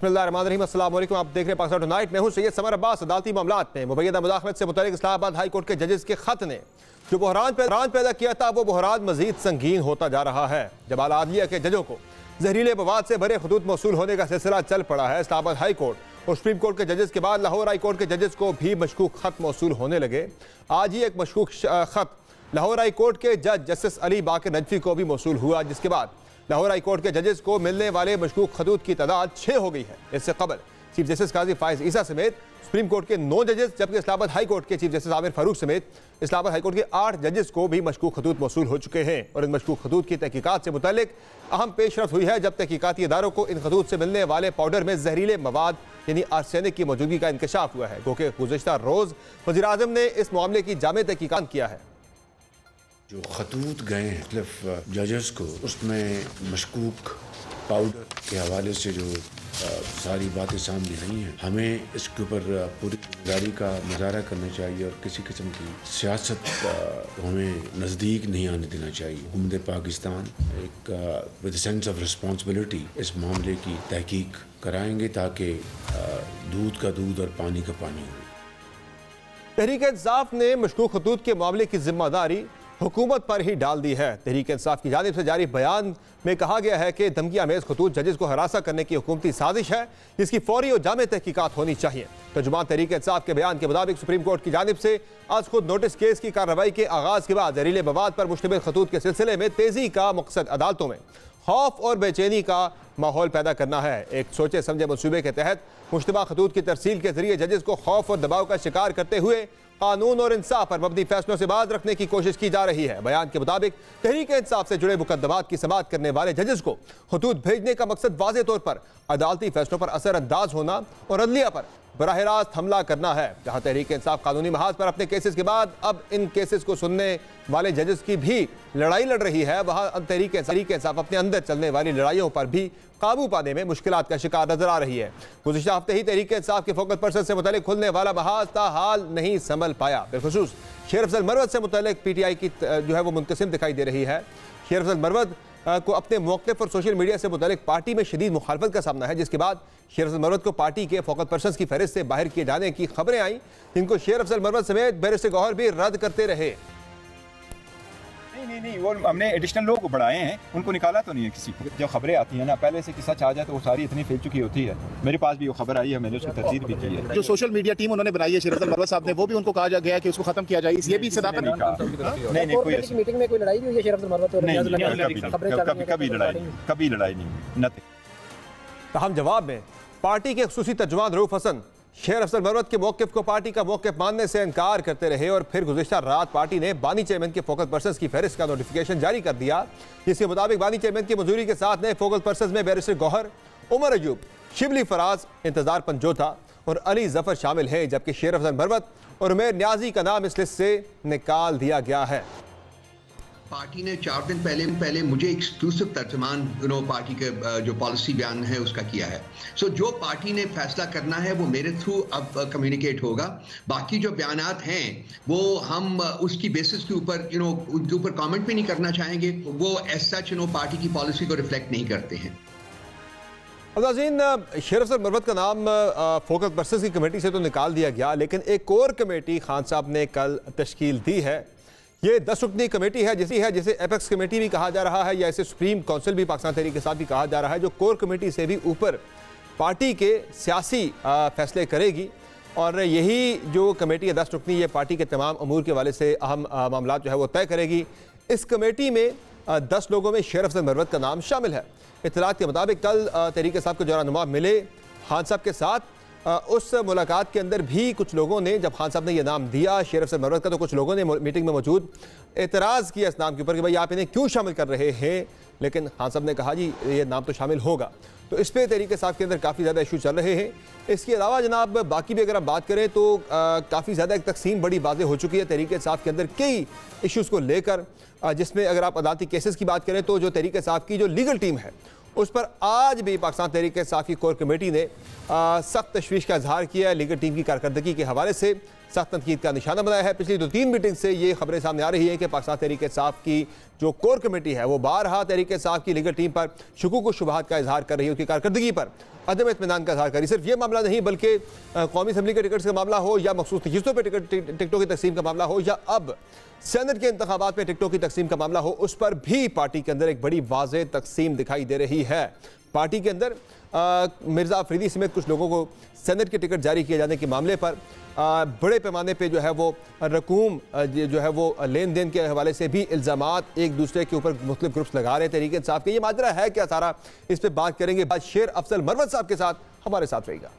बिस्मिल्लाहिर्रहमानिर्रहीम, अस्सलाम वालेकुम। आप देख रहे हैं पाकिस्तान टुनाइट। मैं हूं सैयद समर अब्बास। अदालती मामलात में मुबैना मुदाखलत से मुतल्लिक इस्लामाबाद हाई कोर्ट के जजेस के खत ने जो बहरान पैदा किया था, वो बहरान मजीद संगीन होता जा रहा है। जब आला अदलिया के जजों को जहरीले मवाद से भरे खतूत मौसूल होने का सिलसिला चल पड़ा है, इस्लामाबाद हाई कोर्ट और सुप्रीम कोर्ट के जजेस के बाद लाहौर हाई कोर्ट के जजेस को भी मशकूक खत मौसूल होने लगे। आज ही एक मशकूक खत लाहौर हाई कोर्ट के जज जस्टिस अली बाकर नजफी को भी मौसूल हुआ, जिसके बाद लाहौर हाई कोर्ट के जजेस को मिलने वाले मशकूक खतूत की तादाद 6 हो गई है। इससे कबल चीफ जस्टिस काजी फाइज ईसा समेत सुप्रीम कोर्ट के 9 जजेस, जबकि इस्लामाबाद हाई कोर्ट के चीफ जस्टिस आमिर फारूक समेत इस्लामाबाद हाई कोर्ट के 8 जजेस को भी मशकूक खतूत मौसूल हो चुके हैं। और इन मशकूक खतूत की तहकीकात से मुतल्लिक अहम पेशरफ हुई है, जब तहकीकाती इदारों को इन खतूत से मिलने वाले पाउडर में जहरीले मवाद यानी आर्सेनिक की मौजूदगी का इंकशाफ हुआ है। क्योंकि गुज़िश्ता रोज़ वज़ीर आज़म ने इस मामले की जामे तहकीकात किया है। जो खतूत गए हैं मतलब जजेस को, उसमें मशकूक पाउडर के हवाले से जो सारी बातें सामने आई हैं, हमें इसके ऊपर पूरी जिम्मेदारी का मुजाहरा करना चाहिए और किसी किस्म की सियासत को हमें नज़दीक नहीं आने देना चाहिए। हुकूमत पाकिस्तान एक विद सेंस ऑफ रिस्पॉन्सिबिलिटी इस मामले की तहकीक कराएंगे ताकि दूध का दूध और पानी का पानी हो। तहरीक इंसाफ ने मशकूक खतूत के मामले की जिम्मेदारी हुकूमत पर ही डाल दी है। तहरीक इंसाफ की जानिब से जारी बयान में कहा गया है कि धमकी आमेज खतूत जजेस को हरासा करने की हुकूमती साजिश है, जिसकी फौरी और जामे तहकीकात होनी चाहिए। तर्जुमान तहरीक इंसाफ के बयान के मुताबिक सुप्रीम कोर्ट की जानिब से आज खुद नोटिस केस की कार्रवाई के आगाज के बाद जहरीले मवाद पर मुश्तमिल खतूत के सिलसिले में तेजी का मकसद अदालतों में खौफ और बेचैनी का माहौल पैदा करना है। एक सोचे समझे मनसूबे के तहत मुश्तबा खतूत की तरसील के जरिए जजेस को खौफ और दबाव का शिकार करते हुए कानून और इंसाफ पर मबनी फैसलों से बाज रखने की कोशिश की जा रही है। बयान के मुताबिक तहरीक इंसाफ से जुड़े मुकदमात की समाअत करने वाले जजेस को खतूत भेजने का मकसद वाज़ेह तौर पर अदालती फैसलों पर असर अंदाज होना और अदलिया पर बराह रास्त हमला करना है। जहां तहरीक इंसाफ कानूनी महाज पर अपने केसेस के बाद अब इन केसेस को सुनने वाले जजेस की भी लड़ाई लड़ रही है, वहां तहरीक इंसाफ अपने अंदर चलने वाली लड़ाइयों पर भी काबू पाने में मुश्किलात का शिकार नजर आ रही है। गुज़िश्ता हफ्ते ही तहरीक इंसाफ के फोकस पर्सन से मुतल्लिक खुलने वाला महाज ताहाल नहीं संभल पाया। बिलखुसूस शेर अफजल मरवत से मुतल्लिक PTI की जो है वो मुनकसिम दिखाई दे रही है। शेर अफजल मरवत को अपने मौक़िफ़ और सोशल मीडिया से मुतल्लिक पार्टी में शदीद मुखालफत का सामना है, जिसके बाद शेर अफजल मरवत को पार्टी के फोकस पर्सन की फहरिस्त से बाहर किए जाने की खबरें आई, जिनको शेर अफजल मरवत समेत बैरिस्टर गौहर भी रद्द करते रहे। नहीं, वो हमने एडिशनल लोग बढ़ाए हैं, उनको निकाला तो नहीं है किसी को। जब खबरें आती हैं ना, पहले से किस्सा आ जाए तो वो सारी इतनी फैल चुकी होती है। मेरे पास भी वो खबर आई है, मैंने उसकी तस्दीक भी की है। जो सोशल मीडिया टीम उन्होंने बनाई है शेर अफजल मरवत साहब ने, वो भी उनको कहा गया कि उसको खत्म किया जाए, ये भी सदाकत नहीं कोई मीटिंग में कोई लड़ाई भी हुई है शेर अफजल मरवत और कभी लड़ाई नहीं। तहम जवाब में पार्टी के खुसूसी तर्जुमान रऊफ हसन शेर अफजल मरवत के मौक़िफ़ को पार्टी का मौक़िफ़ मानने से इनकार करते रहे और फिर गुज़िश्ता रात पार्टी ने बानी चेयरमैन के फोकस पर्सन की फहरिस्त का नोटिफिकेशन जारी कर दिया, जिसके मुताबिक बानी चेयरमैन की मंजूरी के साथ नए फोकस पर्सन में बैरिस्टर गौहर, उमर अयूब, शिबली फराज, इंतजार पंजोता और अली जफर शामिल हैं, जबकि शेर अफजल मरवत और उमेर न्याजी का नाम इस लिस्ट से निकाल दिया गया है। पार्टी ने 4 दिन पहले मुझे एक्सक्लूसिव तर्जमान पार्टी के जो पॉलिसी बयान है उसका किया है। सो जो पार्टी ने फैसला करना है वो मेरे थ्रू अब कम्युनिकेट होगा। बाकी जो बयानात हैं वो हम उसकी बेसिस के ऊपर उनके ऊपर कमेंट भी नहीं करना चाहेंगे। वो एज सच पार्टी की पॉलिसी को रिफ्लेक्ट नहीं करते हैं। नाज़रीन, शेर अफजल मरवत का नाम फोकस पर्सन की कमेटी से तो निकाल दिया गया, लेकिन एक और कमेटी खान साहब ने कल तश्कील दी है। ये 10 रुकनी कमेटी है जिसे एपेक्स कमेटी भी कहा जा रहा है, या इसे सुप्रीम काउंसिल भी पाकिस्तान तहरीक के साथ भी कहा जा रहा है, जो कोर कमेटी से भी ऊपर पार्टी के सियासी फैसले करेगी। और यही जो कमेटी है 10 रुकनी, ये पार्टी के तमाम अमूर के वाले से अहम मामला जो है वो तय करेगी। इस कमेटी में 10 लोगों में शेर अफजल मरवत का नाम शामिल है। इत्तलात के मुताबिक कल तहरीक साहब के जोरानुमा मिले खान साहब के साथ, उस मुलाकात के अंदर भी कुछ लोगों ने, जब खान साहब ने यह नाम दिया शेर अफजल मरवत का, तो कुछ लोगों ने मीटिंग में मौजूद एतराज़ किया इस नाम के ऊपर कि भाई आप इन्हें क्यों शामिल कर रहे हैं। लेकिन खान साहब ने कहा जी ये नाम तो शामिल होगा। तो इस पर तहरीक साहब के अंदर काफ़ी ज़्यादा इशू चल रहे हैं। इसके अलावा जनाब बाकी भी अगर आप बात करें तो काफ़ी ज़्यादा एक तकसीम बड़ी वाज़ेह हो चुकी है तहरीक साहब के अंदर कई इशूज़ को लेकर, जिसमें अगर आप अदालती केसेस की बात करें तो जो तहरीक साहब की जो लीगल टीम है उस पर आज भी पाकिस्तान तहरीक इंसाफ की कोर कमेटी ने सख्त तशवीश का इजहार किया है। लीगल टीम की कारकर्दगी के हवाले से सख्त तनकीद का निशाना बनाया है। पिछली 2-3 मीटिंग से ये खबरें सामने आ रही हैं कि पाकिस्तान तहरीक इंसाफ की जो कोर कमेटी है वो बारहा तहरीक इंसाफ की लीगल टीम पर शुकूक व शुबहात का इजहार कर रही है, उसकी कारकर्दगी पर अदम इत्मीनान का इजहार करी। सिर्फ ये मामला नहीं बल्कि कौमी असम्बली के टिकट्स का मामला हो या मखसूस नशिस्तों पर टिकटों की तकसीम का मामला हो या अब सेनेट के इंतखाबात में टिकटों की तकसीम का मामला हो, उस पर भी पार्टी के अंदर एक बड़ी वाज़ेह तकसीम दिखाई दे रही है। पार्टी के अंदर मिर्ज़ा अफरीदी समेत कुछ लोगों को सेनेट के टिकट जारी किए जाने के मामले पर बड़े पैमाने पे जो है वो रकूम जो है वो लेन देन के हवाले से भी इल्ज़ामात एक दूसरे के ऊपर मुख्तलिफ ग्रुप्स लगा रहे हैं तहरीक इंसाफ के। ये माजरा है क्या सारा, इस पर बात करेंगे। बाद शेर अफजल मरवत साहब के साथ हमारे साथ रहेगा।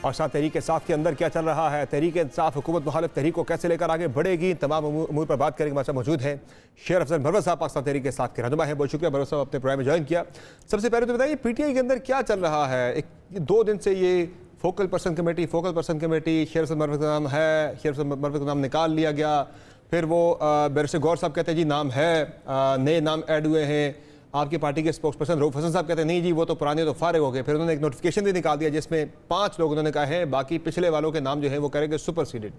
पाकिस्तान तहरीक इंसाफ के अंदर क्या चल रहा है, तहरीक इंसाफ हुकूमत मुखालिफ तहरीक को कैसे लेकर आगे बढ़ेगी, तमाम अमूर पर बात करेंगे। हमारे साथ मौजूद हैं शेर अफजल मरवत साहब, पाकिस्तान तहरीक इंसाफ के रहनुमा हैं। बहुत शुक्रिया मरवत साहब, अपने प्रोग्राम में ज्वाइन किया। सबसे पहले तो बताइए पीटीआई के अंदर क्या चल रहा है? 2 दिन से ये फोकल पर्सन कमेटी शेर अफजल मरवत का नाम है, शेर अफजल मरवत का नाम निकाल लिया गया, फिर वो बैरिस्टर गौर साहब कहते हैं जी नाम है, नए नाम ऐड हुए हैं। आपकी पार्टी के स्पोक्स पर्सन रऊफ हसन साहब कहते हैं नहीं जी वो तो पुराने तो फारिग हो गए। फिर उन्होंने एक नोटिफिकेशन भी निकाल दिया जिसमें 5 लोग उन्होंने कहा है, बाकी पिछले वालों के नाम जो है वो करेंगे सुपरसीडेड।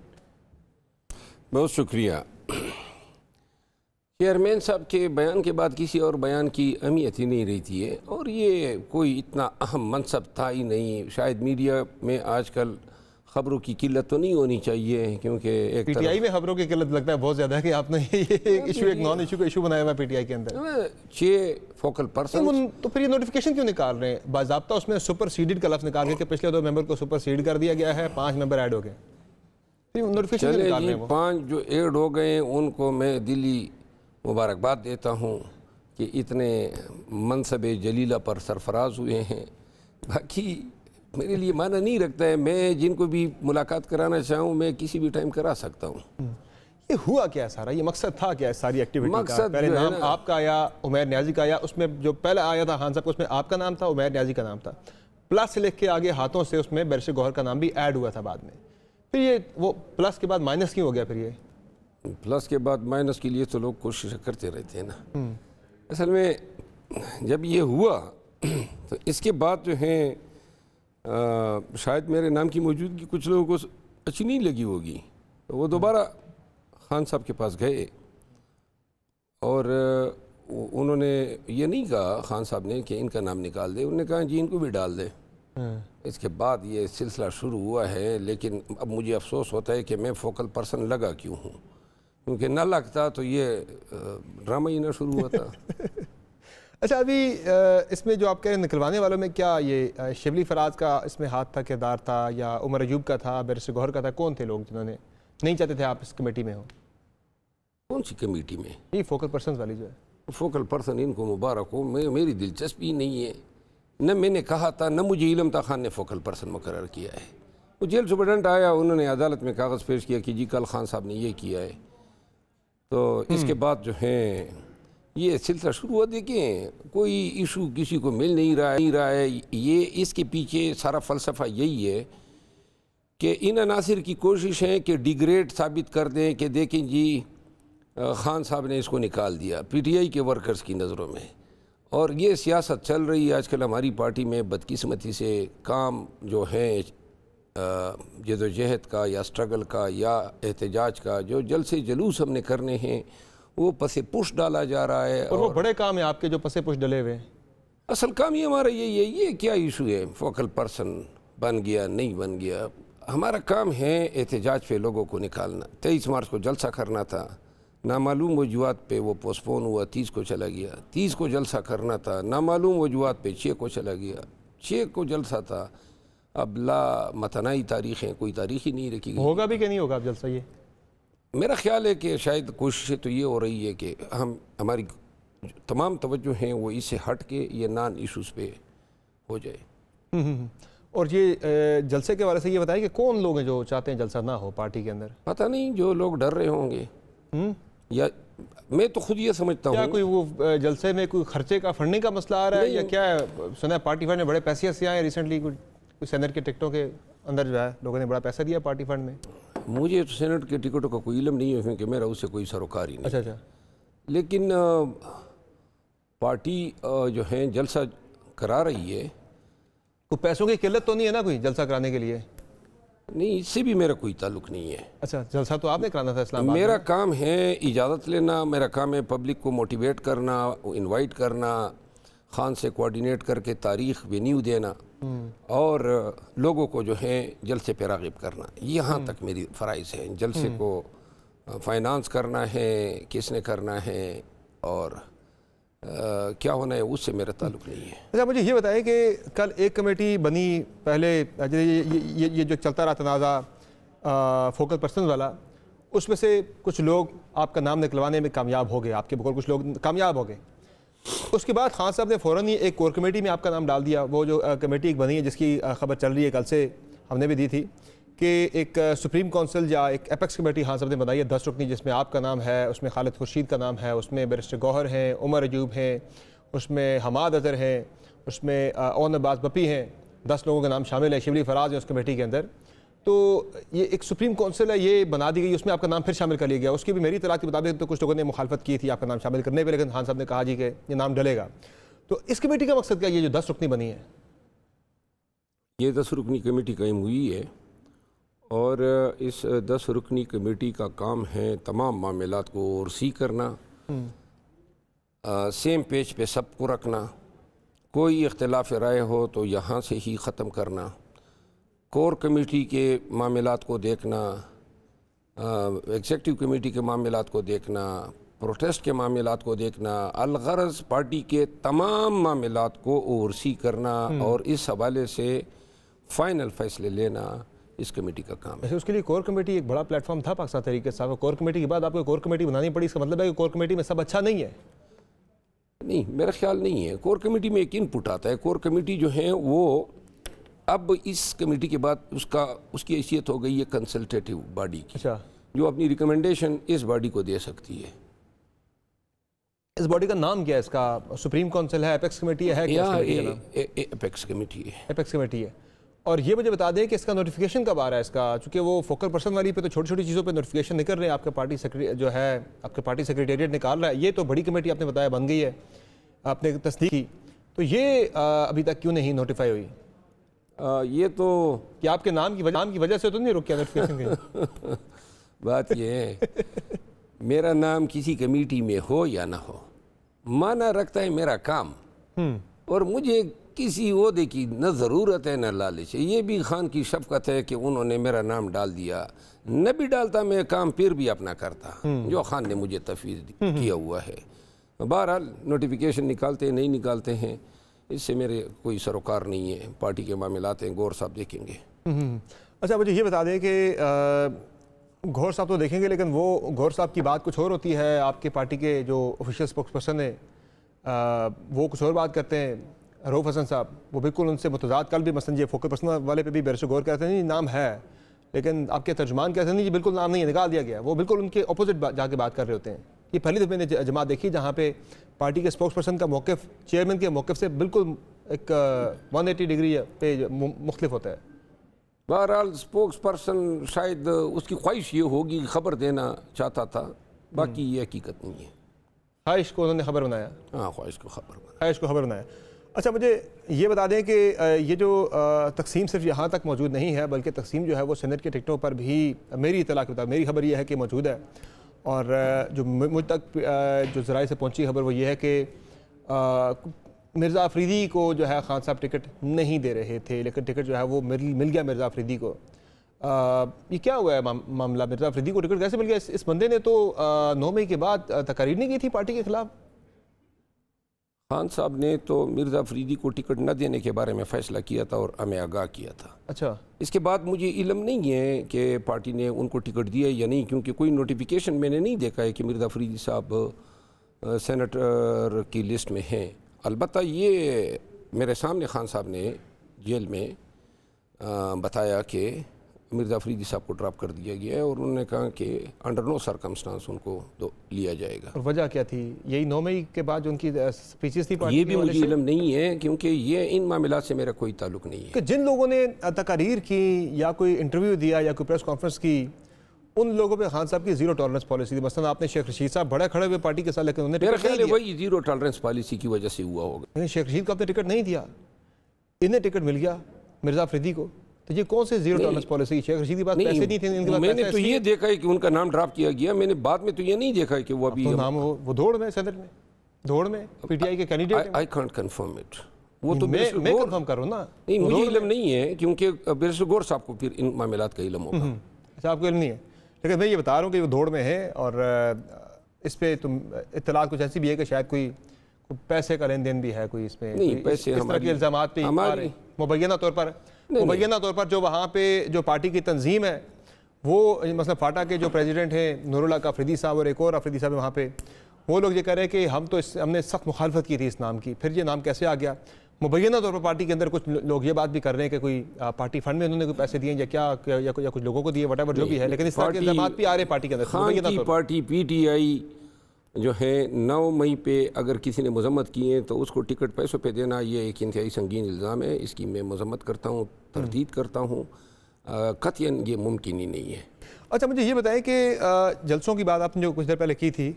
बहुत शुक्रिया। चेयरमैन साहब के बयान के बाद किसी और बयान की अहमियत ही नहीं रहती है, और ये कोई इतना अहम मनसब था ही नहीं। शायद मीडिया में आजकल खबरों की किल्लत तो नहीं होनी चाहिए, क्योंकि एक पीटीआई में खबरों की किल्लत लगता है बहुत ज़्यादा है कि आपने ये इशू एक नॉन इशू का इशू बनाया हुआ है पीटीआई के अंदर। 6 फोकल पर्सन, तो फिर ये नोटिफिकेशन क्यों निकाल रहे हैं? बाज़ाब्ता उसमें सुपरसीडेड का लफ्ज़ निकाल के पिछले 2 मेंबर को सुपरसीड कर दिया गया है, 5 मेंबर ऐड हो गए। नोटिफिकेशन निकाल रहे हैं वो 5 जो ऐड हो गए उनको मैं दिली मुबारकबाद देता हूँ कि इतने मनसब जलीला पर सरफराज हुए हैं। बाकी मेरे लिए माना नहीं रखता है, मैं जिनको भी मुलाकात कराना चाहूँ मैं किसी भी टाइम करा सकता हूँ। ये हुआ क्या सारा, ये मकसद था क्या सारी एक्टिविटी का? पहले नाम आपका आया, उमैर न्याजी का आया, उसमें जो पहले आया था खान साहब उसमें आपका नाम था, उमैर न्याजी का नाम था, प्लस लिख के आगे हाथों से उसमें बैरिस्टर गौहर का नाम भी ऐड हुआ था बाद में। फिर ये वो प्लस के बाद माइनस क्यों हो गया? फिर ये प्लस के बाद माइनस के लिए तो लोग कोशिश करते रहते हैं ना। असल में जब ये हुआ तो इसके बाद जो है शायद मेरे नाम की मौजूदगी कुछ लोगों को अच्छी नहीं लगी होगी, तो वो दोबारा खान साहब के पास गए और उन्होंने ये नहीं कहा खान साहब ने कि इनका नाम निकाल दे, उन्होंने कहा जी इनको भी डाल दे। इसके बाद ये सिलसिला शुरू हुआ है, लेकिन अब मुझे अफसोस होता है कि मैं फोकल पर्सन लगा क्यों हूँ, क्योंकि ना लगता तो ये ड्रामा ही ना शुरू होता। अच्छा, अभी इसमें जो आप कह रहे हैं निकलवाने वालों में क्या ये शिबली फराज का इसमें हाथ था, किरदार था, या उमर अयूब का था, बैरिस्टर गौहर का था? कौन थे लोग जिन्होंने नहीं चाहते थे आप इस कमेटी में हो? कौन सी कमेटी में? ये फोकल पर्सन वाली जो है। फोकल पर्सन इनको मुबारक हो, मेरी दिलचस्पी नहीं है, न मैंने कहा था न मुझे इल्म था खान ने फोकल पर्सन मुकर्रर किया है। वो जेल सुपरडेंट आया, उन्होंने अदालत में कागज़ पेश किया कि जी कल खान साहब ने ये किया है, तो इसके बाद जो है ये सिलसिला शुरू हुआ। देखें कोई इशू किसी को मिल नहीं रहा है, ये इसके पीछे सारा फ़लसफ़ा यही है कि इन अनासिर की कोशिश है कि डिग्रेड साबित कर दें कि देखें जी खान साहब ने इसको निकाल दिया पीटीआई के वर्कर्स की नज़रों में। और ये सियासत चल रही है आजकल हमारी पार्टी में बदकिस्मती से। काम जो है जदोजहद का या स्ट्रगल का या एहतजाज का जो जलसे जुलूस हमने करने हैं वो पसे पुश डाला जा रहा है। और वो बड़े काम है आपके जो पसे पुश डले हुए हैं। असल काम ही हमारा यही है। ये क्या इशू है फोकल पर्सन बन गया नहीं बन गया? हमारा काम है एहतजाज पे लोगों को निकालना। 23 मार्च को जलसा करना था, नामालूम वजूहात पे वो पोस्टपोन हुआ, 30 को चला गया। 30 को जलसा करना था, नामालूम वजूहात पे 6 को चला गया। 6 को जलसा था, अब ला मतनाई तारीख़ है, कोई तारीख़ ही नहीं रखी गई। होगा भी कि नहीं होगा अब जलसा? ये मेरा ख्याल है कि शायद कोशिशें तो ये हो रही है कि हमारी तमाम तवज्जो हैं वो इससे हट के ये नॉन इशूज़ पे हो जाए। और ये जलसे के बारे से ये बताइए कि कौन लोग हैं जो चाहते हैं जलसा ना हो पार्टी के अंदर? पता नहीं, जो लोग डर रहे होंगे या मैं तो खुद ये समझता क्या हूँ कोई वो जलसे में कोई खर्चे का फंडिंग का मसला आ रहा है या क्या है? सुना है पार्टी फंड में बड़े पैसे ऐसे आए रिसेंटली, कोई सेनेट के टिकटों के अंदर जो है लोगों ने बड़ा पैसा दिया पार्टी फंड में। मुझे तो सेनेट के टिकटों का कोई इल्म नहीं है क्योंकि मेरा उससे कोई सरोकार ही नहीं। अच्छा अच्छा। लेकिन पार्टी जो है जलसा करा रही है, कोई पैसों की किल्लत तो नहीं है ना कोई जलसा कराने के लिए? नहीं, इससे भी मेरा कोई ताल्लुक नहीं है। अच्छा, जलसा तो आपने कराना था इस्लामाबाद मेरा में। काम है इजाज़त लेना, मेरा काम है पब्लिक को मोटिवेट करना, इनवाइट करना, खान से कोऑर्डिनेट करके तारीख़ वेन्यू देना और लोगों को जो है जलसे पे राग़िब करना। यहाँ तक मेरी फ़राइज़ हैं। जलसे को फाइनेंस करना है, किसने करना है और क्या होना है उससे मेरा ताल्लुक नहीं है। अच्छा, मुझे ये बताएं कि कल एक कमेटी बनी, पहले ये जो चलता रहा तनाज़ा फोकल पर्सन वाला, उसमें से कुछ लोग आपका नाम निकलवाने में कामयाब हो गए, आपके बकौल कुछ लोग कामयाब हो गए। उसके बाद खान साहब ने फ़ौरन ही एक कोर कमेटी में आपका नाम डाल दिया। वो जो कमेटी एक बनी है जिसकी खबर चल रही है, कल से हमने भी दी थी कि एक सुप्रीम काउंसिल या एक एपेक्स कमेटी खान साहब ने बनाई है 10 रुकनी, जिसमें आपका नाम है, उसमें खालिद खुर्शीद का नाम है, उसमें बैरिस्टर गौहर हैं, उमर अयूब हैं, उसमें हमाद अज़हर हैं, उसमें ओन अब्बास बपी हैं। 10 लोगों का नाम शामिल है, शिबली फराज है उस कमेटी के अंदर। तो ये एक सुप्रीम काउंसिल है, ये बना दी गई, उसमें आपका नाम फिर शामिल कर लिया गया। उसकी भी मेरी इत्तलात के मुताबिक तो कुछ लोगों ने मुखालफत की थी आपका नाम शामिल करने पर, लेकिन खान साहब ने कहा जी कि ये नाम डलेगा। तो इस कमेटी का मकसद क्या, ये जो 10 रुकनी बनी है? ये 10 रुकनी कमेटी कायम हुई है और इस 10 रुकनी कमेटी का काम है तमाम मामलात को ओवरसी करना, सेम पेज पे सबको रखना, कोई इख्तिलाफ राय हो तो यहाँ से ही ख़त्म करना, कोर कमेटी के मामलात को देखना, एग्जेक्टिव कमेटी के मामलात को देखना, प्रोटेस्ट के मामलात को देखना, अलगरज पार्टी के तमाम मामलात को ओवरसी करना और इस हवाले से फ़ाइनल फ़ैसले लेना इस कमेटी का काम है। उसके लिए कोर कमेटी एक बड़ा प्लेटफॉर्म था पाकिस्तान तहरीक इंसाफ। कोर कमेटी के बाद आपको कोर कमेटी बनानी पड़ी, इसका मतलब है कि कोर कमेटी में सब अच्छा नहीं है? नहीं, मेरा ख्याल नहीं है। कोर कमेटी में एक इनपुट आता है। कोर कमेटी जो है वो अब इस कमेटी के बाद उसकी हैसियत हो गई है कंसल्टेटिव बॉडी की। अच्छा, जो जो अपनी रिकमेंडेशन इस बॉडी को दे सकती है। इस बॉडी का नाम क्या है इसका? सुप्रीम काउंसिल है, एपेक्स कमेटी है? एपेक्स कमेटी है। एपेक्स कमेटी है। और ये मुझे बता दें कि इसका नोटिफिकेशन कब आ रहा है इसका? चूँकि वो फोकल पर्सन वाली पे तो छोटी छोटी चीज़ों पे नोटिफिकेशन निकल रहे हैं, आपके पार्टी सेक्रेटरी जो है आपके पार्टी सेक्रेटेरिएट निकाल रहा है। ये तो बड़ी कमेटी आपने बताया बन गई है, आपने तस्दीक की, तो ये अभी तक क्यों नहीं नोटिफाई हुई? ये तो कि आपके नाम की वजह से तो नहीं रुक गया नोटिफिकेशन कहीं? बात ये है मेरा नाम किसी कमेटी में हो या ना हो, माना रखता है मेरा काम, और मुझे किसी ओहदे की न ज़रूरत है न लालच है। ये भी खान की शफ़क़त है कि उन्होंने मेरा नाम डाल दिया, न भी डालता मैं काम फिर भी अपना करता जो खान ने मुझे तफवीज़ किया हुआ है। बहरहाल नोटिफिकेशन निकालते हैं नहीं निकालते हैं इससे मेरे कोई सरोकार नहीं है, पार्टी के मामलात हैं, गौर साहब देखेंगे। अच्छा, मुझे ये बता दें कि गौर साहब तो देखेंगे, लेकिन वो गौर साहब की बात कुछ और होती है, आपके पार्टी के जो ऑफिशियल स्पोक्स पर्सन है वो कुछ और बात करते हैं। रऊफ़ हसन साहब वो बिल्कुल उनसे मुतज़ाद। कल भी मसलन ये फोकल पर्सन वाले पे भी बैरिस्टर गौर कहते हैं नाम है, लेकिन आपके तर्जुमान कहते हैं नहीं, ये बिल्कुल नाम नहीं है, निकाल दिया गया। वो बिल्कुल उनके अपोजिट जाके बात कर रहे होते हैं। ये पहली दफ़ा मैंने जमात देखी जहाँ पे पार्टी के स्पोक्स पर्सन का मौक़िफ़ चेयरमैन के मौक़िफ़ से बिल्कुल एक 180 डिग्री पे मुख्तलिफ होता है। बहरहाल स्पोक्स पर्सन शायद उसकी ख्वाहिश ये होगी, खबर देना चाहता था, बाकी ये हकीकत नहीं है। ख्वाहिश को उन्होंने खबर बनाया? हाँ, ख्वाहिश को खबर बनाया। ख्वाहिश को खबर बनाया। अच्छा, मुझे ये बता दें कि ये जो तकसीम सिर्फ यहाँ तक मौजूद नहीं है, बल्कि तकसीम जो है वो सेनेट के टिकटों पर भी मेरी इत्तला के मुताबिक, मेरी खबर ये है कि मौजूद है। और जो मुझ तक जो ज़राए से पहुँची खबर वो ये है कि मिर्ज़ा अफरीदी को जो है खान साहब टिकट नहीं दे रहे थे, लेकिन टिकट जो है वो मिल गया मिर्ज़ा अफरीदी को। ये क्या हुआ है मामला? मिर्ज़ा अफरीदी को टिकट कैसे मिल गया? इस बंदे ने तो 9 मई के बाद तकरीर नहीं की थी पार्टी के ख़िलाफ़। खान साहब ने तो मिर्ज़ा अफरीदी को टिकट न देने के बारे में फ़ैसला किया था और हमें आगाह किया था। अच्छा, इसके इसके बाद मुझे इल्म नहीं है कि पार्टी ने उनको टिकट दिया या नहीं, क्योंकि कोई नोटिफिकेशन मैंने नहीं देखा है कि मिर्ज़ा अफरीदी साहब सेनेटर की लिस्ट में हैं। अलबत्ता ये मेरे सामने खान साहब ने जेल में बताया कि मिर्ज़ा अफरीदी साहब को ड्रॉप कर दिया गया है और उन्होंने कहा कि अंडर नो सर्कमस्टांस उनको लिया जाएगा। और वजह क्या थी? यही 9 मई के बाद उनकी स्पीचेस थी पार्टी? ये भी मुझे इल्म नहीं है क्योंकि ये इन मामलात से मेरा कोई ताल्लुक नहीं है। कि जिन लोगों ने तकारीर की या कोई इंटरव्यू दिया या कोई प्रेस कॉन्फ्रेंस की, उन लोगों पे खान साहब की जीरो टॉलरेंस पॉलिसी थी। मसलन आपने शेख रशीद साहब बड़े खड़े हुए पार्टी के साथ, लेकिन उन्होंने मेरा ख्याल है वही जीरो टॉलरेंस पॉलिसी की वजह से हुआ होगा। नहीं, शेख रशीद को आपने टिकट नहीं दिया, इन्हें टिकट मिल गया मिर्ज़ा अफरीदी को। तो ये कौन से zero tolerance policy? Sheikh Rashid के पास पैसे नहीं थे, इनके पास मैंने तो ये देखा है कि उनका नाम ड्रॉप किया गया, मैंने बाद में तो ये नहीं देखा है कि वो अभी तो नाम वो दौड़ में, सदर में दौड़ में पीटीआई के candidate. I can't confirm it, वो तो मैं कंफर्म करूँ ना। नहीं, मुझे इल्म नहीं है क्योंकि बैरिस्टर गौर साहब को फिर इन मामलात का इल्म होगा। अच्छा, आपको इल्म नहीं है, लेकिन मैं ये बता रहा हूँ कि वो दौड़ में है और इस पे तुम इत्तलात कुछ ऐसी भी है कि शायद कोई पैसे का लेन देन भी है, कोई इसमें नहीं, पैसे इस तरह के इल्ज़ामात पे मुबैना तौर पर जो वहाँ पे जो पार्टी की तंजीम है वो, मतलब फाटा के जो प्रेसिडेंट हैं नूरुल्लाह का अफरीदी साहब और एक और अफरीदी साहब वहाँ पे, वो लोग ये कह रहे हैं कि हमने सख्त मुखालफत की थी इस नाम की, फिर ये नाम कैसे आ गया? मुबैना तौर पर पार्टी के अंदर कुछ लोग ये बात भी कर रहे हैं कि कोई पार्टी फंड में उन्होंने कोई पैसे दिए या क्या, या कुछ लोगों को दिए, वटेवर जो भी है, लेकिन इस तरह के इल्ज़ामात भी आ रहे हैं पार्टी के अंदर। खान की पार्टी पीटीआई जो है 9 मई पे अगर किसी ने मजम्मत की है तो उसको टिकट पैसों पे देना ये एक इंतहाई संगीन इल्ज़ाम है। इसकी मैं मजम्मत करता हूँ, तरदीद करता हूँ, कतई ये मुमकिन ही नहीं है। अच्छा, मुझे ये बताएं कि जलसों की बात आपने जो कुछ देर पहले की थी,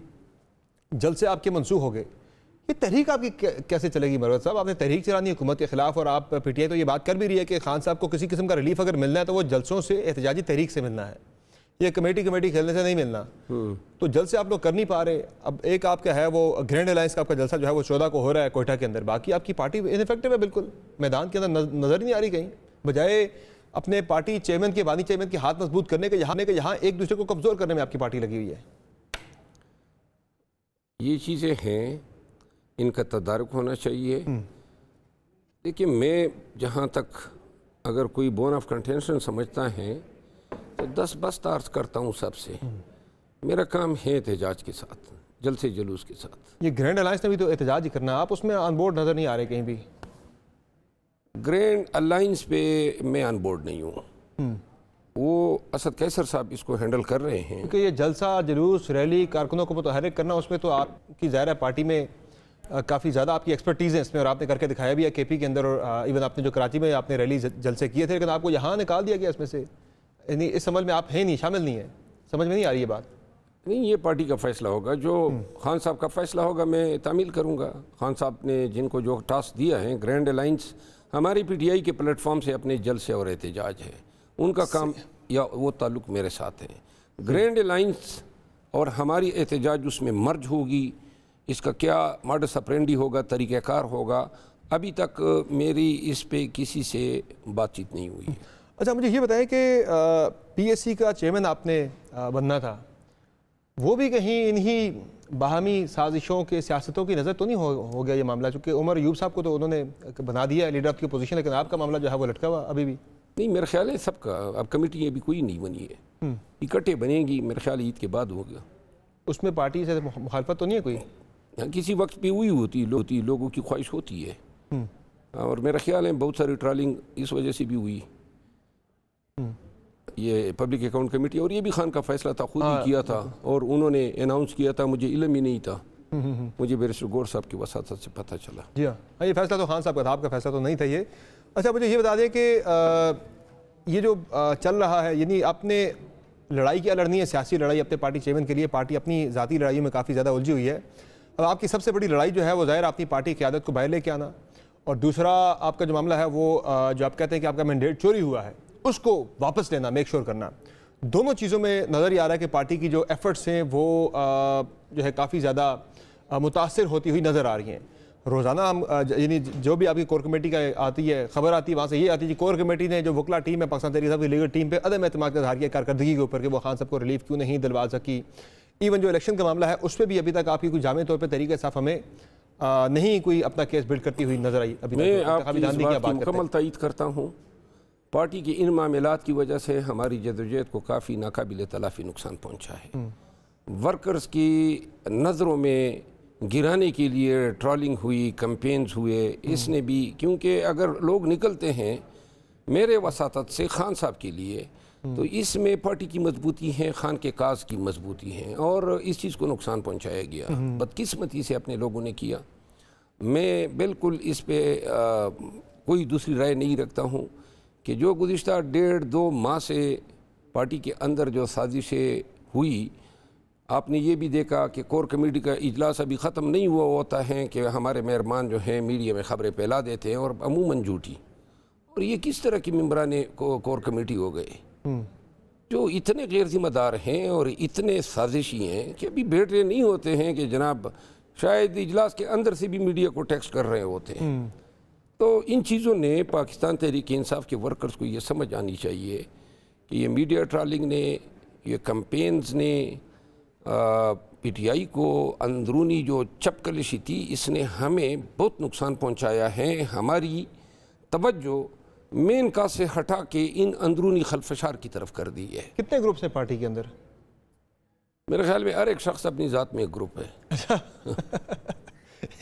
जलसे आपके मंसूख हो गए, ये तहरीक आपकी कैसे चलेगी मरवत साहब? आपने तहरीक चलानी हुकूमत के खिलाफ और आप पीटीआई तो ये बात कर भी रही है कि खान साहब को किसी किस्म का रिलीफ अगर मिलना है तो वो जलसों से, एहतजाजी तहरीक से मिलना है, ये कमेटी खेलने से नहीं मिलना। तो जलसे आप लोग कर नहीं पा रहे। अब एक आपका है वो ग्रैंड अलायंस का आपका जलसा जो है वो 14 को हो रहा है कोयटा के अंदर, बाकी आपकी पार्टी इनफेक्टिव है, बिल्कुल मैदान के अंदर नजर ही नहीं आ रही कहीं, बजाय अपने पार्टी चेयरमैन के, वानी चेयरमैन के हाथ मजबूत करने के यहाँ एक दूसरे को कमज़ोर करने में आपकी पार्टी लगी हुई है। ये चीज़ें हैं, इनका तदारुक होना चाहिए। देखिए, मैं जहाँ तक अगर कोई बोन ऑफ कंटेंशन समझता है तो 10 बस्त अर्ज करता हूँ सबसे, मेरा काम है एहतजाज के साथ, जलसे जुलूस के साथ। ये ग्रैंड अलायंस ने भी तो एहतजाज ही करना, आप उसमें ऑन बोर्ड नज़र नहीं आ रहे कहीं भी। ग्रैंड अलायंस पे मैं ऑन बोर्ड नहीं हूँ, वो असद कैसर साहब इसको हैंडल कर रहे हैं। क्योंकि ये जलसा जुलूस रैली कारकुनों को मुतहरिक करना, उसमें तो आपकी ज़ाहिर है पार्टी में काफ़ी ज़्यादा आपकी एक्सपर्टीज़ है इसमें, और आपने करके दिखाया भी है केपी के अंदर, और इवन आपने जो कराची में आपने रैली जलसे किए थे, लेकिन आपको यहाँ निकाल दिया गया इसमें से। यानी इस अमल में आप हैं नहीं, शामिल नहीं है, समझ में नहीं आ रही ये बात। नहीं, ये पार्टी का फैसला होगा, जो खान साहब का फैसला होगा मैं तामील करूँगा। खान साहब ने जिनको जो टास्क दिया है, ग्रैंड अलायंस हमारी पीटीआई के प्लेटफॉर्म से अपने जलसे और एहतजाज है, उनका काम या वो ताल्लुक़ मेरे साथ है। ग्रैंड अलायंस और हमारी एहतजाज उसमें मर्ज होगी, इसका क्या मॉडस ऑपरेंडी होगा, तरीक़ाकार होगा, अभी तक मेरी इस पे किसी से बातचीत नहीं हुई है। अच्छा, मुझे ये बताएं कि पीएससी का चेयरमैन आपने बनना था, वो भी कहीं इन्हीं बाहमी साजिशों के सियासतों की नज़र तो नहीं हो गया ये मामला? चूँकि उमर अयूब साहब को तो उन्होंने बना दिया है लीडर ऑफ की पोजीशन, लेकिन आपका मामला जो है वो लटका हुआ अभी भी। नहीं, मेरा ख्याल है सबका, अब कमेटी अभी कोई नहीं बनी है, इकट्ठे बनेगी, मेरा ख्याल ईद के बाद होगा। उसमें पार्टी से मुखालफत तो नहीं है कोई? किसी वक्त भी हुई होती, लोगों की ख्वाहिश होती है, और मेरा ख्याल है बहुत सारी ट्रालिंग इस वजह से भी हुई। ये पब्लिक अकाउंट कमेटी, और ये भी खान का फैसला था, खुद ही किया था और उन्होंने अनाउंस किया था, मुझे इल्म ही नहीं था, मुझे बैरिस्टर गौर साहब की वसातत से पता चला। जी हाँ, ये फैसला तो खान साहब का था, आपका फैसला तो नहीं था ये। अच्छा, मुझे ये बता दें कि ये जो चल रहा है, यानी आपने लड़ाई क्या लड़नी है, सियासी लड़ाई अपने पार्टी चेयरमैन के लिए, पार्टी अपनी ज़ाती लड़ाइयों में काफ़ी ज़्यादा उलझी हुई है। अब आपकी सबसे बड़ी लड़ाई जो है वो ज़ाहिर अपनी पार्टी की क़यादत को बाहर लेके आना, और दूसरा आपका जो मामला है वो जो आप कहते हैं कि आपका मैंडेट चोरी हुआ है उसको वापस लेना, मेक श्योर करना। दोनों चीज़ों में नज़र ये आ रहा है कि पार्टी की जो एफर्ट्स हैं वो जो है काफ़ी ज़्यादा मुतासर होती हुई नज़र आ रही हैं। रोज़ाना हम यानी जो भी आपकी कोर कमेटी का आती है, खबर आती है, वहाँ से ये आती है कि कोर कमेटी ने जो वकला टीम है पाकिस्तान तहरीक साहब की लीगल टीम पे अदम एतमाद का इज़हार किया कारकर्दगी के ऊपर कि वो खान साहब को रिलीफ क्यों नहीं दिलवा सकी। इवन जो इलेक्शन का मामला है उस पर भी अभी तक आपकी कोई जामे तौर पर तरीके साफ हमें नहीं कोई अपना केस बिल्ड करती हुई नजर आई। अभी मैं आपकी मुकम्मल तायीद करता हूँ, पार्टी की इन मामलात की वजह से हमारी जदोजहद को काफ़ी नाकाबिल तलाफ़ी नुकसान पहुँचा है। वर्कर्स की नज़रों में गिराने के लिए ट्रॉलिंग हुई, कैंपेन्स हुए, इसने भी, क्योंकि अगर लोग निकलते हैं मेरे वसातत से खान साहब के लिए तो इसमें पार्टी की मजबूती है, खान के काज की मजबूती है, और इस चीज़ को नुकसान पहुंचाया गया, बदकिस्मती से अपने लोगों ने किया। मैं बिल्कुल इस पे कोई दूसरी राय नहीं रखता हूँ कि जो गुज़िश्ता 1.5-2 माह से पार्टी के अंदर जो साजिशें हुई, आपने ये भी देखा कि कोर कमेटी का इजलास अभी ख़त्म नहीं हुआ होता है कि हमारे मेहरबान जो हैं मीडिया में ख़बरें फैला देते हैं, और अमूमन झूठी। और ये किस तरह की मेम्बरान कोर कमेटी हो गए जो इतने गैर जिम्मेदार हैं और इतने साजिशी हैं कि अभी बैठ रहे नहीं होते हैं कि जनाब शायद इजलास के अंदर से भी मीडिया को टेक्स्ट कर रहे होते हैं। तो इन चीज़ों ने पाकिस्तान तहरीक इंसाफ के वर्कर्स को ये समझ आनी चाहिए कि ये मीडिया ट्रॉलिंग ने, ये कैंपेन्स ने, PTI को अंदरूनी जो चपकलिशी थी, इसने हमें बहुत नुकसान पहुंचाया है। हमारी तवज्जो मेन का से हटा के इन अंदरूनी खलफशार की तरफ कर दी है। कितने ग्रुप्स हैं पार्टी के अंदर? मेरे ख्याल में हर एक शख्स अपनी ज़ात में एक ग्रुप है।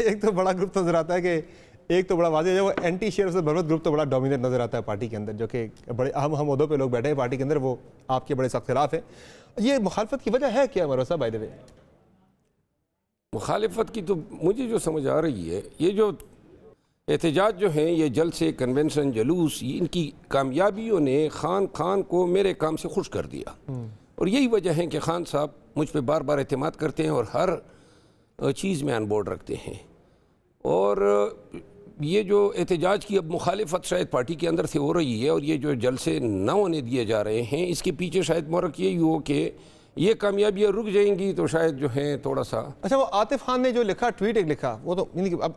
एक तो बड़ा ग्रुप नजर आता है कि एक तो बड़ा वाज़ेह है, वो एंटी शेर बरवत ग्रुप तो बड़ा डोमिनेट नजर आता है पार्टी के अंदर, जो कि बड़े अहम ओहदों पे लोग बैठे हैं पार्टी के अंदर, वो आपके बड़े सख्त खिलाफ है। ये मुखालफत की वजह है क्या मरवा साहब? बाय द वे, मुखालिफत की तो मुझे जो समझ आ रही है, ये जो एहतजाज जो हैं, ये जलसे, कन्वेंशन, जुलूस, इनकी कामयाबियों ने खान को मेरे काम से खुश कर दिया। और यही वजह है कि खान साहब मुझ पे बार बार एतमाद करते हैं और हर चीज़ में ऑन बोर्ड रखते हैं। और ये जो एहतजाज की अब मुखालिफत शायद पार्टी के अंदर से हो रही है, और ये जो जलसे न होने दिए जा रहे हैं, इसके पीछे शायद मोहरक यही हो कि ये कामयाबियाँ रुक जाएंगी तो शायद जो है थोड़ा सा। अच्छा, वो आतिफ खान ने जो लिखा, ट्वीट एक लिखा, वो तो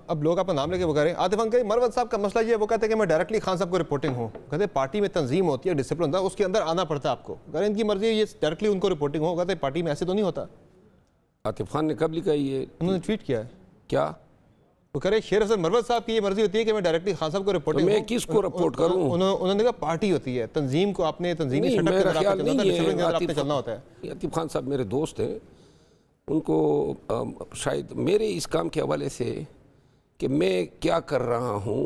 अब लोग आपका नाम लेके वो कह रहे हैं, आतिफ खान कहे मरवत साहब का मसला ये, वो कहते हैं कि मैं डायरेक्टली खान साहब को रिपोर्टिंग हूँ। कहते पार्टी में तंजीम होती है, डिसिप्लिन होता है, उसके अंदर आना पड़ता है आपको। कह रहे इनकी मर्जी ये डायरेक्टली उनको रिपोर्टिंग हो। कहते पार्टी में ऐसे तो नहीं होता। आतिफ खान ने कब लिखा ये? उन्होंने ट्वीट किया है। क्या वो कह रहे शेर हसन मरवत साहब की ये मर्जी होती है कि मैं डायरेक्टली खान साहब को रिपोर्टिंग, मैं किसको रिपोर्ट करूं? उन्होंने कहा पार्टी होती है, तंजीम को आपने तंजीमी सेटअप के अंदर आपने चलना होता है। आतिफ खान साहब मेरे दोस्त हैं, उनको शायद मेरे इस काम के हवाले से कि मैं क्या कर रहा हूँ,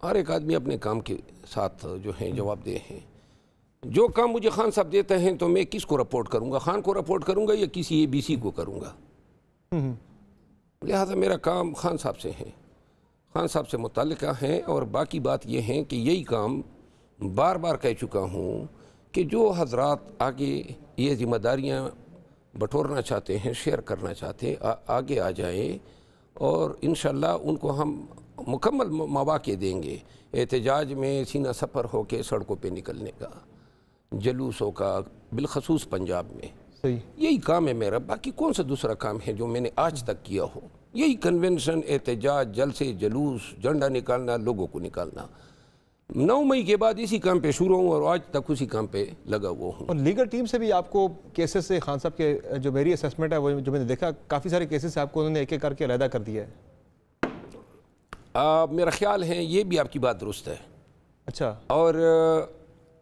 हर एक आदमी अपने काम के साथ जो है जवाबदेह हैं। जो काम मुझे खान साहब देते हैं तो मैं किसको रिपोर्ट करूँगा? खान को रिपोर्ट करूँगा या किसी ABC को करूँगा? लिहाजा मेरा काम खान साहब से है, खान साहब से मुताल्लिका है। और बाकी बात यह है कि यही काम बार बार कह चुका हूँ कि जो हजरात आगे ये ज़िम्मेदारियाँ बटोरना चाहते हैं, शेयर करना चाहते हैं, आगे आ जाए, और इंशाअल्लाह उनको हम मुकम्मल मौक़े देंगे एहतजाज में सीना सफ़र हो के सड़कों पे निकलने का, जलूसों का, बिलखसूस पंजाब में। यही काम है मेरा। बाकी कौन सा दूसरा काम है जो मैंने आज तक किया हो? यही कन्वेंशन, एहतजाज, जलसे, जुलूस, झंडा निकालना, लोगों को निकालना। 9 मई के बाद इसी काम पे शुरू हूँ और आज तक उसी काम पे लगा हुआ हूँ। और लीगल टीम से भी आपको केसेस से खान साहब के जो मेरी असेसमेंट है, वो जो मैंने देखा, काफ़ी सारे केसेस आपको उन्होंने एक एक करके अलहदा कर दिया है। मेरा ख्याल है ये भी आपकी बात दुरुस्त है। अच्छा। और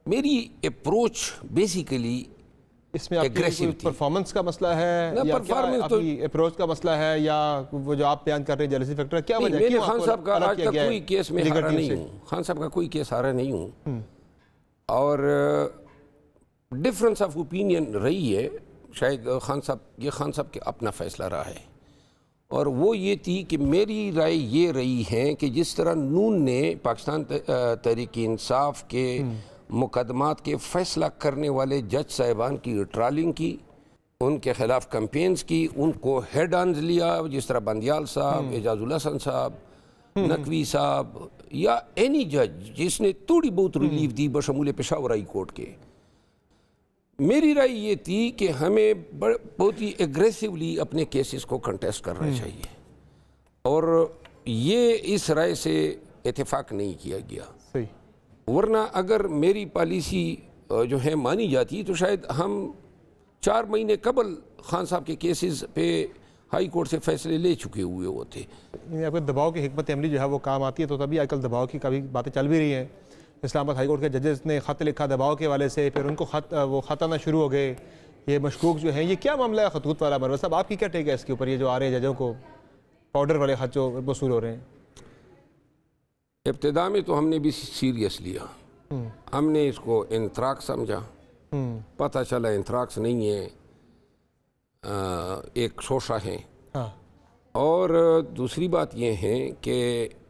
मेरी अप्रोच बेसिकली इसमें आपकी परफॉर्मेंस का मसला है या परफॉर्मेंस तो अप्रोच का मसला है, या वो जो आप बयान कर रहे हैं जेलसी फैक्टर, क्या वजह है? मैंने खान साहब का आज तक कोई केस में हारा नहीं हूँ, खान साहब का कोई केस हारा नहीं हूँ। और डिफरेंस ऑफ ओपिनियन रही है, शायद खान साहब के अपना फैसला रहा है। और वो ये थी कि मेरी राय ये रही है कि जिस तरह नून ने पाकिस्तान तहरीक इंसाफ के मुकदमात के फैसला करने वाले जज साहिबान की ट्रालिंग की, उनके खिलाफ कैंपेन्स की, उनको हेड ऑन लिया, जिस तरह बंदियाल साहब, एजाजुल हसन साहब, नकवी साहब, या एनी जज जिसने थोड़ी बहुत रिलीफ दी बशमूल पेशावर हाई कोर्ट के। मेरी राय ये थी कि हमें बहुत ही एग्रेसिवली अपने केसेस को कंटेस्ट करना चाहिए, और ये इस राय से इत्तेफाक नहीं किया गया। सही। वरना अगर मेरी पॉलिसी जो है मानी जाती तो शायद हम 4 महीने कबल खान साहब के केसेस पे हाई कोर्ट से फैसले ले चुके हुए होते। आपके दबाव की हिकमत अमली जो है वो काम आती है, तो तभी आजकल दबाव की काफ़ी बातें चल भी रही हैं। इस्लामाबाद हाई कोर्ट के जजेस ने ख़त लिखा दबाव के वाले से, फिर उनको वो ख़त आना शुरू हो गए। ये मशकूक जो है, ये क्या मामला है खतूत वाला? मरवा साहब आपकी क्या टेक है इसके ऊपर? ये जो आ रहे हैं जजों को पाउडर वाले ख़त जो वसूल हो रहे हैं। इब्तिदा में तो हमने भी सीरियस लिया, हमने इसको इंतराक समझा, पता चला एंथ्राक्स नहीं है, एक शोशा है। हाँ। और दूसरी बात यह है कि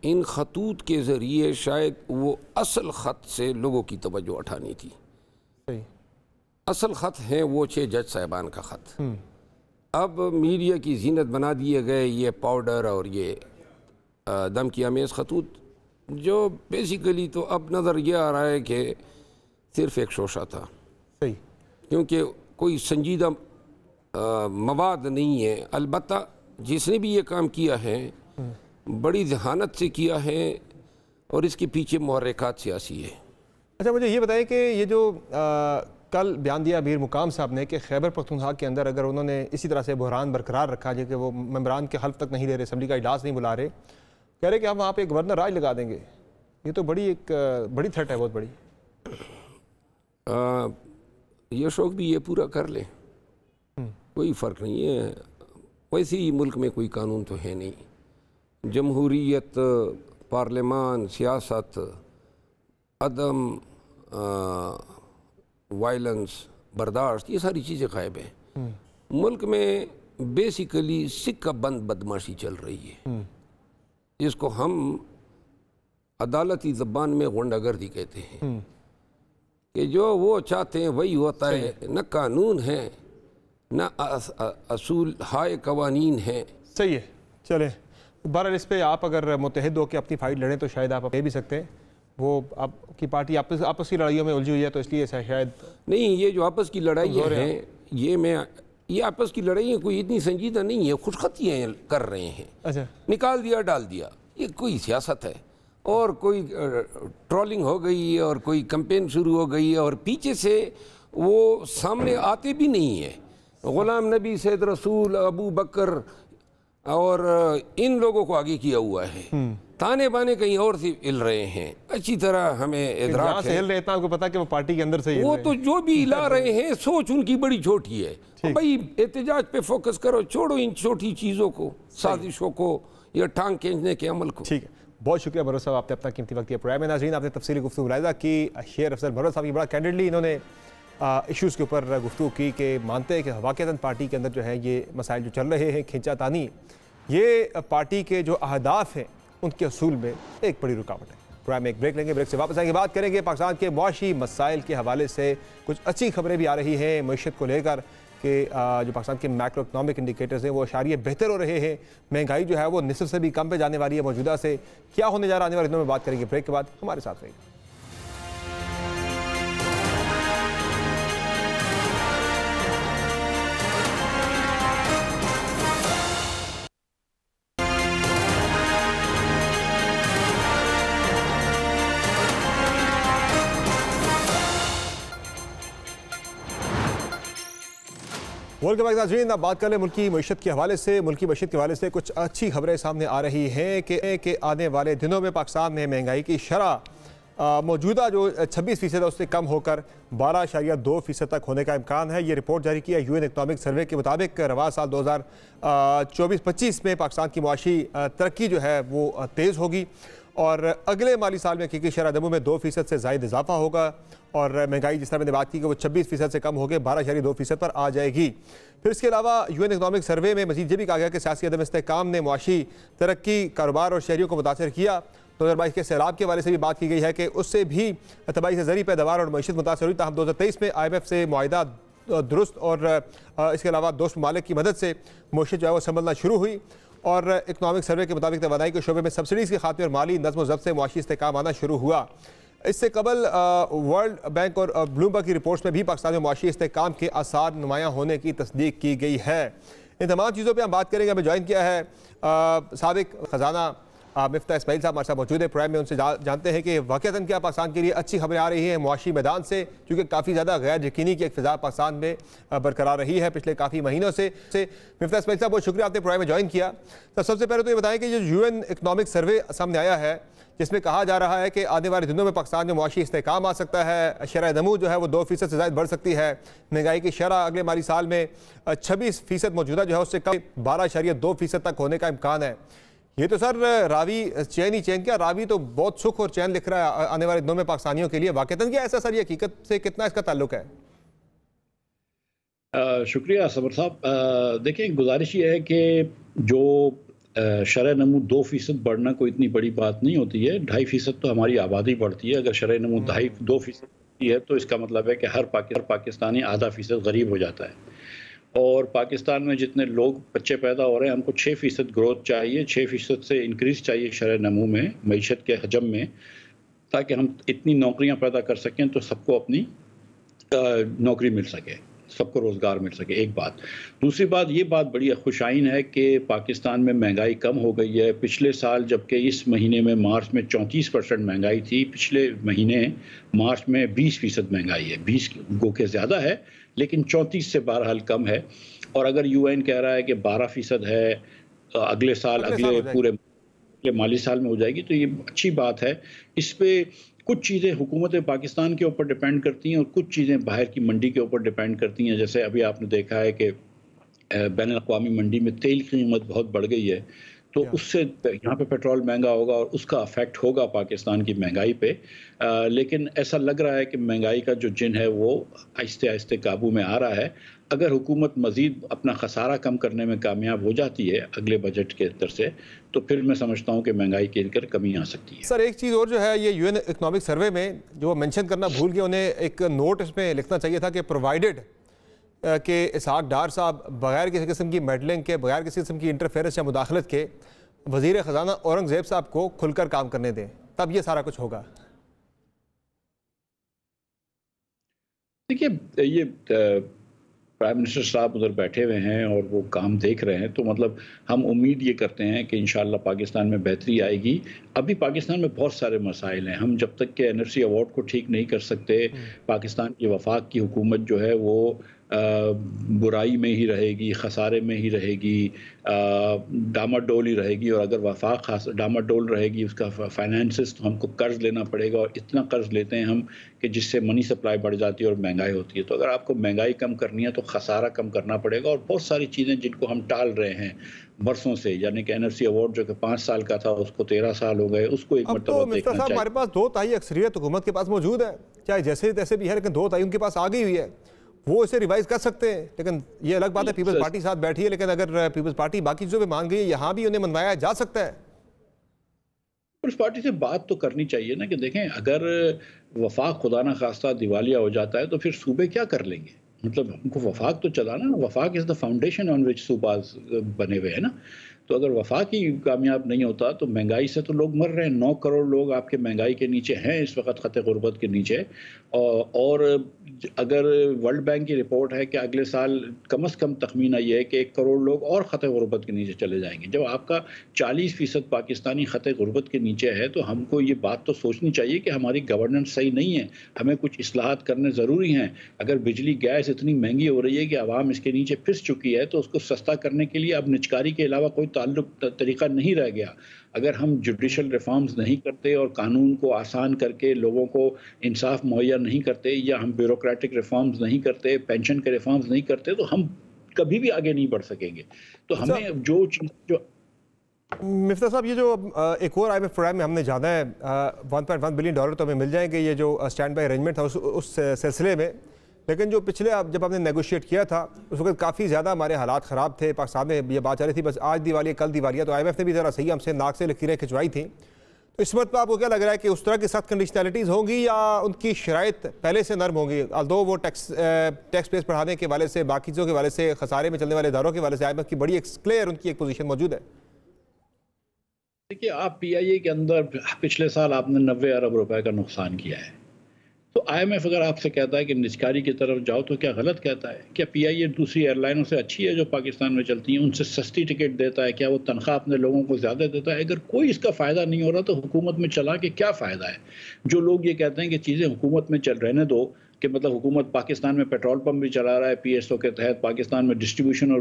इन खतूत के ज़रिए शायद वो असल ख़त से लोगों की तवज्जो हटानी थी। सही। असल ख़त है वो 6 जज साहिबान का ख़त। अब मीडिया की जीनत बना दिए गए ये पाउडर और ये दम की आमेज़ खतूत, जो बेसिकली तो अब नज़र ये आ रहा है कि सिर्फ़ एक शोशा था। सही। क्योंकि कोई संजीदा मवाद नहीं है। अलबत्ता जिसने भी ये काम किया है बड़ी जहानत से किया है और इसके पीछे मुहर्रिकात सियासी है। अच्छा, मुझे ये बताएं कि ये जो कल बयान दिया मीर मुकाम साहब ने कि खैबर पख्तूनख्वा के अंदर अगर उन्होंने इसी तरह से बहरान बरकरार रखा जो कि वो मेंबरान के हल्फ तक नहीं ले रहे, असम्बली का इजलास नहीं बुला रहे, कह रहे कि हम वहाँ पे गवर्नर राज लगा देंगे, ये तो बड़ी थ्रेट है, बहुत बड़ी। ये शौक भी ये पूरा कर ले, कोई फ़र्क नहीं है। वैसे ही मुल्क में कोई कानून तो है नहीं, जमहूरियत, पार्लियामान, सियासत, अदम वायलेंस, बर्दाश्त, ये सारी चीज़ें गायब हैं। मुल्क में बेसिकली सिक्का बंद बदमाशी चल रही है, जिसको हम अदालती ज़बान में गुंडागर्दी कहते हैं कि जो वो चाहते हैं वही होता है, न कानून है न असूल हाय कवानीन है। सही है। चले बहरहाल इस पर आप अगर मुतहद होकर अपनी फाइट लड़ें तो शायद आप दे भी सकते हैं। वो आपकी पार्टी आपस की लड़ाइयों में उलझी हुई है, तो इसलिए शायद नहीं, ये जो आपस की लड़ाइयाँ हैं ये आपस की लड़ाइयाँ कोई इतनी संजीदा नहीं है, खुशखतियाँ कर रहे हैं। अच्छा, निकाल दिया डाल दिया, ये कोई सियासत है। और कोई ट्रोलिंग हो गई और कोई कैंपेन शुरू हो गई और पीछे से वो सामने आते भी नहीं है। गुलाम नबी, सैयद रसूल, अबू बकर और इन लोगों को आगे किया हुआ है, ताने बाने कहीं और से हिल रहे हैं। अच्छी तरह हमें इदराक है, हिल रहे हैं, आपको पता कि वो पार्टी के अंदर से वो तो जो भी हिला रहे हैं सोच उनकी बड़ी छोटी है। भाई एहतजाज पे फोकस करो, छोड़ो इन छोटी चीज़ों को, साजिशों को या टांग खींचने के अमल को। ठीक है, बहुत शुक्रिया भरोसा साहब, आपने अपना कीमती वक्त दिया। प्रोग्राम नाज़रीन, आपने तफसीली गुफ्तगू मुलाहिज़ा की। शेर अफजल भरोसा साहब की बड़ा कैंडिडली इन्होंने इश्यूज़ के ऊपर गुफ्तगू की कि मानते हैं कि वाक़तन पार्टी के अंदर जो है ये मसाइल जो चल रहे हैं, खींचातानी, ये पार्टी के जो अहदाफ हैं उनके असूल में एक बड़ी रुकावट है। प्रोग्राम में एक ब्रेक लेंगे, ब्रेक से वापस आएंगे, बात करेंगे पाकिस्तान के मुआशी मसाइल के हवाले से। कुछ अच्छी खबरें भी आ रही हैं मईशत को लेकर कि जो पाकिस्तान के मैक्रो इकनॉमिक इंडिकेटर्स हैं वो अशारिये बेहतर हो रहे हैं, महंगाई जो है वो निस्फ से भी कम पे जाने वाली है मौजूदा से। क्या होने जा रहा है आने वाले दिनों में, बात करेंगे ब्रेक के बाद। हमारे साथ रहिए। वेलकम बैक नाज़रीन, अब बात कर लें मुल्की मईशत के हवाले से। मुल्की मईशत के हवाले से कुछ अच्छी खबरें सामने आ रही हैं कि आने वाले दिनों में पाकिस्तान में महंगाई की शरह मौजूदा जो 26% है उससे कम होकर 12.2% तक होने का इम्कान है। ये रिपोर्ट जारी किया यूएन इकनॉमिक सर्वे के मुताबिक रवा साल 2024-25 में पाकिस्तान की मुआशी तरक्की जो है वो तेज़ होगी और अगले माली साल में हकीकी शरह दमू में 2% से ज़ायद इजाफा होगा और महंगाई जिस तरह मैंने बात की कि वो 26% से कम होकर 12.2% पर आ जाएगी। फिर इसके अलावा यूएन इकनॉमिक सर्वे में मजीद ये भी कहा गया कि सियासी अदम इस्तेहकाम ने मुआशी तरक्की, कारोबार और शहरियों को मुतासर किया। 2022 के सैलाब के हवाले से भी बात की गई है कि उससे भी तबाही से ज़रूरी पैदावार और मईशत मुतासर हुई। ताहम 2023 में IMF से मुआहिदा दुरुस्त और इसके अलावा दोस्त ममालिक की मदद से मईशत जो है वो संभलना शुरू हुई। और इकनॉमिक सर्वे के मुताबिक तवानाई के शोबे में सब्सिडीज़ के खात्मे और माली नज़्म व ज़ब्त से मुआशी इस्तेहकाम आना शुरू हुआ। इससे कबल वर्ल्ड बैंक और ब्लूमबर्ग की रिपोर्ट्स में भी पाकिस्तान में मुआशी इस्तेहकाम के आसार नुमायाँ होने की तस्दीक की गई है। इन तमाम चीज़ों पर हम बात करेंगे। हमें ज्वाइन किया है साबिक खजाना मिफ्ता इस्माइल साहब हमारे साथ मौजूद है। प्रोग्राम में उनसे जानते हैं कि वाक़तन क्या पाकिस्तान के लिए अच्छी खबरें आ रही हैं मुआशी मैदान से, क्योंकि काफ़ी ज़्यादा गैर यकीनी की एक फ़िज़ा पाकिस्तान में बरकरार रही है पिछले काफ़ी महीनों से। मिफ्ता इस्माइल साहब बहुत शुक्रिया, आपने प्रोग्राम में ज्वाइन किया। तो सबसे पहले तो ये बताएं कि जो यूएन इकनॉमिक सर्वे सामने आया है जिसमें कहा जा रहा है कि आने वाले दिनों में पाकिस्तान में मुआशी इस्तेहकाम आ सकता है, शरह नमू जो है वो 2% से ज़्यादा बढ़ सकती है, महंगाई की शरह अगले माली साल में 26% मौजूदा जो है उससे कम 12.2% तक होने का इम्कान है। ये तो सर रावी चैन ही चैन, क्या रावी तो बहुत सुख और चैन लिख रहा है आने वाले दिनों में पाकिस्तानियों के लिए। वाक़तन क्या ऐसा सर, ये हकीकत से कितना इसका ताल्लुक है? शुक्रिया समर साहब। देखिए, गुजारिश ये है कि जो शरह नमू 2% बढ़ना कोई इतनी बड़ी बात नहीं होती है। 2.5% तो हमारी आबादी बढ़ती है। अगर शरह नमू 2% है तो इसका मतलब है कि हर पाकिस्तानी आधा फीसद गरीब हो जाता है। और पाकिस्तान में जितने लोग बच्चे पैदा हो रहे हैं, हमको 6% ग्रोथ चाहिए, 6% से इंक्रीज़ चाहिए शरह नमू में, मईशत के हजम में, ताकि हम इतनी नौकरियां पैदा कर सकें तो सबको अपनी नौकरी मिल सके, सबको रोज़गार मिल सके। एक बात। दूसरी बात, ये बात बड़ी खुशाइन है कि पाकिस्तान में महंगाई कम हो गई है। पिछले साल जबकि इस महीने में मार्च में 34% महंगाई थी, पिछले महीने मार्च में 20% महंगाई है। 20 गो के ज़्यादा है, लेकिन 34 से बहरहाल कम है। और अगर UN कह रहा है कि 12% है, अगले साल अगले पूरे माली साल में हो जाएगी, तो ये अच्छी बात है। इस पर कुछ चीज़ें हुकूमत पाकिस्तान के ऊपर डिपेंड करती हैं और कुछ चीज़ें बाहर की मंडी के ऊपर डिपेंड करती हैं। जैसे अभी आपने देखा है कि बैनुल अक़वामी मंडी में तेल की कीमत बहुत बढ़ गई है, तो उससे यहाँ पे पेट्रोल महंगा होगा और उसका अफेक्ट होगा पाकिस्तान की महंगाई पे। लेकिन ऐसा लग रहा है कि महंगाई का जो जिन है वो आहिस्ते आहिस्ते काबू में आ रहा है। अगर हुकूमत मज़ीद अपना खसारा कम करने में कामयाब हो जाती है अगले बजट के अंदर से, तो फिर मैं समझता हूँ कि महंगाई के अंदर कमी आ सकती है। सर, एक चीज़ और जो है, ये UN इकोनॉमिक सर्वे में जो मेंशन करना भूल गए, उन्हें एक नोट इसमें लिखना चाहिए था कि प्रोवाइडेड कि इसहाक डार साहब बगैर किसी किस्म की मेडलिंग के, बगैर किसी किस्म की इंटरफेरेंस या मुदाखलत के वज़ीर ख़जाना औरंगज़ेब साहब को खुलकर काम करने दें, तब ये सारा कुछ होगा। देखिए, ये प्राइम मिनिस्टर साहब उधर बैठे हुए हैं और वो काम देख रहे हैं, तो मतलब हम उम्मीद ये करते हैं कि इंशाल्लाह पाकिस्तान में बेहतरी आएगी। अभी पाकिस्तान में बहुत सारे मसाइल हैं। हम जब तक के NRC अवार्ड को ठीक नहीं कर सकते, पाकिस्तान की वफाक की हुकूमत जो है वो बुराई में ही रहेगी, खसारे में ही रहेगी, डामाडोल ही रहेगी। और अगर वफाक डामाडोल रहेगी, उसका फाइनेंसिस, तो हमको कर्ज लेना पड़ेगा, और इतना कर्ज लेते हैं हम कि जिससे मनी सप्लाई बढ़ जाती है और महंगाई होती है। तो अगर आपको महंगाई कम करनी है तो खसारा कम करना पड़ेगा। और बहुत सारी चीज़ें जिनको हम टाल रहे हैं बरसों से, यानी कि NRC अवार्ड जो कि 5 साल का था उसको 13 साल हो गए, उसको एक मरतबा देखना चाहिए। हमारे पास 2 तिहाई अक्सरियत हुकूमत के पास मौजूद है, चाहे जैसे तैसे भी है, लेकिन 2 तिहाई उनके पास आ गई हुई है, वो इसे रिवाइज कर सकते हैं। लेकिन ये अलग बात है, पीपल्स पार्टी साथ बैठी है, लेकिन अगर पीपल्स पार्टी बाकी चीज़ों पे मान गई है, यहाँ भी उन्हें मनवाया जा सकता है। पीपल्स पार्टी से बात तो करनी चाहिए ना, कि देखें, अगर वफाक खुदा ना खास्ता दिवालिया हो जाता है तो फिर सूबे क्या कर लेंगे। मतलब हमको वफाक तो चलाना ना, वफाक is the foundation on which सूबाज बने हुए हैं ना। तो अगर वफाक ही कामयाब नहीं होता तो महंगाई से तो लोग मर रहे हैं। 9 करोड़ लोग आपके महंगाई के नीचे हैं इस वक्त, ख़त गुर्बत के नीचे। और अगर वर्ल्ड बैंक की रिपोर्ट है कि अगले साल कम से कम तखमीना ये है कि 1 करोड़ लोग और ख़त गुर्बत के नीचे चले जाएंगे। जब आपका 40% पाकिस्तानी ख़त गुर्बत के नीचे है, तो हमको ये बात तो सोचनी चाहिए कि हमारी गवर्नेंस सही नहीं है, हमें कुछ इस्लाहात करने ज़रूरी हैं। अगर बिजली गैस इतनी महंगी हो रही है कि आवाम इसके नीचे फिस चुकी है, तो उसको सस्ता करने के लिए अब निचकारी के अलावा कोई तरीका नहीं रह गया। अगर हम जुडिशल रिफॉर्म्स नहीं करते और कानून को आसान करके लोगों को इंसाफ मुहैया नहीं करते, या हम ब्यूरोक्रेटिक रिफॉर्म्स नहीं करते, पेंशन के रिफॉर्म्स नहीं करते, तो हम कभी भी आगे नहीं बढ़ सकेंगे। तो हमें जो चीज़ जो मिफ्ता साहब, ये जो एक और IMF प्रोग्राम में हमने जाना है, $1.1 बिलियन तो हमें मिल जाएंगे, ये जो स्टैंड बाई अरेंजमेंट था उस सिलसिले में। लेकिन जो पिछले जब हमने नेगोशिएट किया था उस वक्त काफ़ी ज़्यादा हमारे हालात ख़राब थे। पाकिस्तान में ये बात चल रही थी बस आज दिवाली कल दिवालिया, तो IMF ने भी ज़रा सही हमसे नाक से लकीरें खिंचवाई थी। तो इस वक्त आपको क्या लग रहा है कि उस तरह की सख्त कंडीशनैलिटीज़ होंगी या उनकी शराइत पहले से नर्म होंगी? अल्दो वो टैक्स बेस बढ़ाने के वाले से, बाकी चीज़ों के वाले से, खसारे में चलने वाले इदारों के वाले से IMF की बड़ी क्लियर उनकी एक पोजीशन मौजूद है। देखिए, आप PIA के अंदर पिछले साल आपने 90 अरब रुपए का नुकसान किया है, तो IMF अगर आपसे कहता है कि निजकारी की तरफ जाओ, तो क्या गलत कहता है? क्या PIA दूसरी एयरलाइनों से अच्छी है जो पाकिस्तान में चलती हैं? उनसे सस्ती टिकट देता है? क्या वो तनख्वाह अपने लोगों को ज़्यादा देता है? अगर कोई इसका फ़ायदा नहीं हो रहा तो हुकूमत में चला के क्या फ़ायदा है? जो लोग ये कहते हैं कि चीज़ें हुकूमत में चल रहने दो, कि मतलब हुकूमत पाकिस्तान में पेट्रोल पंप भी चला रहा है PSO के तहत, पाकिस्तान में डिस्ट्रीब्यूशन और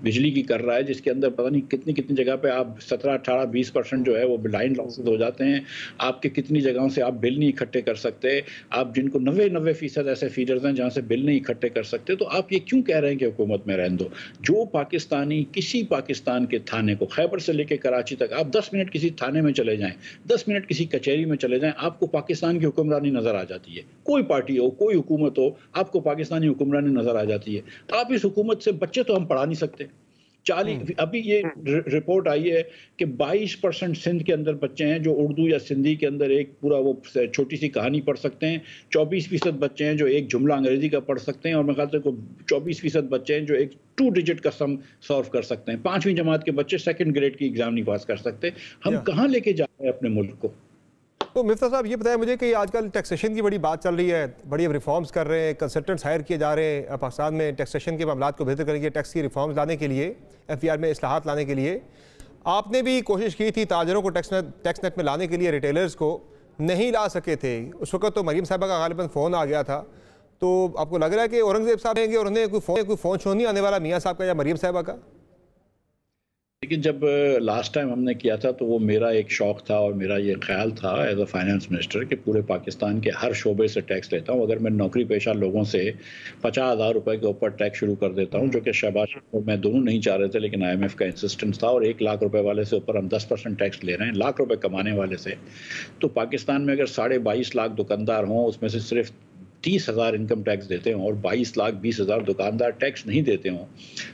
बिजली की कर रहा है, जिसके अंदर पता नहीं कितनी कितनी जगह पे आप 17, 18, 20% जो है वो लाइन लॉसेस हो जाते हैं। आपके कितनी जगहों से आप बिल नहीं इकट्ठे कर सकते। आप जिनको 90% ऐसे फीडर्स हैं जहाँ से बिल नहीं इकट्ठे कर सकते, तो आप ये क्यों कह रहे हैं कि हुकूमत में रहने दो? जो पाकिस्तानी किसी पाकिस्तान के थाने को, खैबर से लेकर कराची तक, आप 10 मिनट किसी थाने में चले जाएँ, 10 मिनट किसी कचहरी में चले जाएँ, आपको पाकिस्तान की हुक्मरानी नज़र आ जाती है। कोई पार्टी हो, कोई हुकूमत हो, आपको पाकिस्तानी हुक्मरानी नजर आ जाती है। आप इस हुकूमत से बच्चे तो हम पढ़ा नहीं सकते। 40 अभी ये रिपोर्ट आई है कि 22% सिंध के अंदर बच्चे हैं जो उर्दू या सिंधी के अंदर एक पूरा वो छोटी सी कहानी पढ़ सकते हैं। 24% बच्चे हैं जो एक जुमला अंग्रेजी का पढ़ सकते हैं, और मेरे ख्याल से 24% बच्चे हैं जो एक 2 डिजिट का सम सॉल्व कर सकते हैं। 5वीं जमात के बच्चे 2nd ग्रेड की एग्जाम नहीं पास कर सकते। हम कहाँ लेके जा रहे हैं अपने मुल्क को? तो मिफ्ता साहब ये बताया मुझे कि आजकल टैक्सेशन की बड़ी बात चल रही है, बड़ी रिफॉर्म्स कर रहे हैं, कंसल्टेंट्स हायर किए जा रहे हैं पाकिस्तान में टैक्सेशन के मामलों को बेहतर करने के लिए, टैक्स की रिफॉर्म्स लाने के लिए, FTR में इस्लाहात लाने के लिए। आपने भी कोशिश की थी ताजरों को टैक्स नेट में लाने के लिए, रिटेलर्स को नहीं ला सके थे। उस वक्त तो मरीम साहबा का गालिबन फ़ोन आ गया था। तो आपको लग रहा है कि औरंगजेब साहब आएंगे और उन्हें कोई फ़ोन शो नहीं आने वाला मियाँ साहब का या मरीम साहबा का? लेकिन जब लास्ट टाइम हमने किया था तो वो मेरा एक शौक़ था और मेरा ये ख्याल था एज अ फाइनेंस मिनिस्टर कि पूरे पाकिस्तान के हर शोबे से टैक्स लेता हूँ। अगर मैं नौकरी पेशा लोगों से 50,000 रुपए के ऊपर टैक्स शुरू कर देता हूँ, जो कि शहबाज मैं दोनों नहीं चाह रहे थे, लेकिन IMF का इंसिस्टेंस था, और 1 लाख रुपए वाले से ऊपर हम 10% टैक्स ले रहे हैं, लाख रुपए कमाने वाले से। तो पाकिस्तान में अगर 22.5 लाख दुकानदार हों, उसमें से सिर्फ 30,000 इनकम टैक्स देते हों और 22,20,000 दुकानदार टैक्स नहीं देते हों,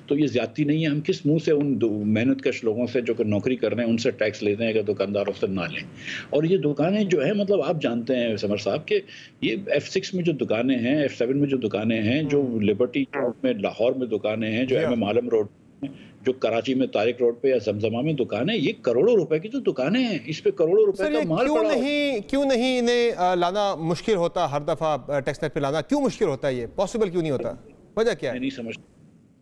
तो ये ज्यादती नहीं है? हम किस मुंह से उन मेहनतकश लोगों से जो कि नौकरी कर रहे हैं उनसे टैक्स लेते हैं कि दुकानदारों से ना लें? और ये दुकानें जो है, मतलब आप जानते हैं समर साहब कि ये F6 में जो दुकानें हैं, F7 में जो दुकानें हैं, जो लिबर्टी चौक में लाहौर में दुकानें हैं, जो MM आलम रोड, जो कराची में तारिक रोड पे या जमजमा में दुकानें, ये करोड़ों रुपए की तो दुकानें हैं, इस पे करोड़ों रुपए का माल पड़ा। क्यों नहीं इन्हें लाना मुश्किल होता? हर दफा टैक्स नेट पे लाना क्यों मुश्किल होता है? ये पॉसिबल क्यों नहीं होता? वजह क्या है? नहीं समझ।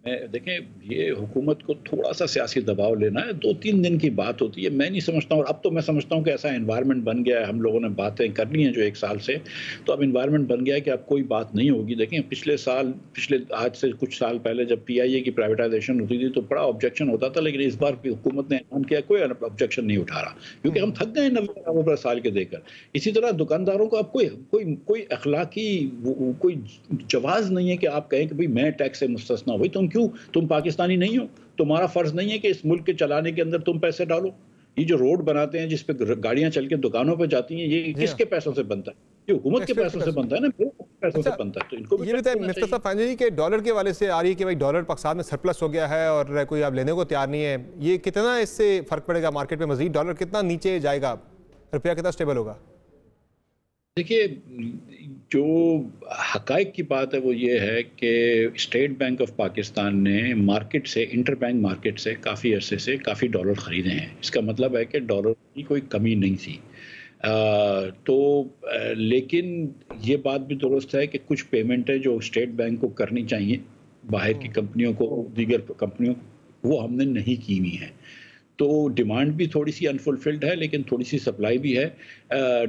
देखें, ये हुकूमत को थोड़ा सा सियासी दबाव लेना है, 2-3 दिन की बात होती है। मैं नहीं समझता हूँ, और अब तो मैं समझता हूँ कि ऐसा एनवायरनमेंट बन गया है, हम लोगों ने बातें कर ली हैं जो 1 साल से, तो अब एनवायरनमेंट बन गया है कि अब कोई बात नहीं होगी। देखें, पिछले आज से कुछ साल पहले जब PIA की प्राइवेटाइजेशन होती थी तो बड़ा ऑब्जेक्शन होता था, लेकिन इस बार भी हुकूमत ने ऐलान किया कोई ऑब्जेक्शन नहीं उठा रहा, क्योंकि हम थक गए 90 अरब रुपए साल के देकर। इसी तरह दुकानदारों को अब कोई अखलाकी कोई जवाज़ नहीं है कि आप कहें कि भाई मैं टैक्स से मुस्तस्ना हुई। तुम पाकिस्तानी नहीं हो? तुम्हारा फर्ज नहीं है कि इस मुल्क के चलाने के अंदर तुम पैसे डालो? ये जो रोड बनाते हैं जिस पे गाड़ियां चल के दुकानों पे जाती हैं, ये किसके पैसों से बनता है? ये हुकूमत के पैसों से बनता है ना, पैसों से बनता है। तो इनको ये बताइए मिफ्ता साहब, फाइनली के डॉलर के वाले से आ रही है कि भाई डॉलर पाकिस्तान में सरप्लस हो गया है और कोई आप लेने को तैयार नहीं है। ये कितना इससे फर्क पड़ेगा मार्केट में? मजीद डॉलर कितना नीचे जाएगा? रुपया कितना स्टेबल होगा? देखिए, जो हकायक की बात है वो ये है कि स्टेट बैंक ऑफ पाकिस्तान ने मार्केट से, इंटर बैंक मार्केट से काफ़ी अरसे से काफ़ी डॉलर ख़रीदे हैं। इसका मतलब है कि डॉलर की कोई कमी नहीं थी। लेकिन ये बात भी दुरुस्त है कि कुछ पेमेंटें जो स्टेट बैंक को करनी चाहिए बाहर की कंपनियों को, दीगर कंपनियों को, वो हमने नहीं की हुई हैं। तो डिमांड भी थोड़ी सी अनफुलफिल्ड है, लेकिन थोड़ी सी सप्लाई भी है।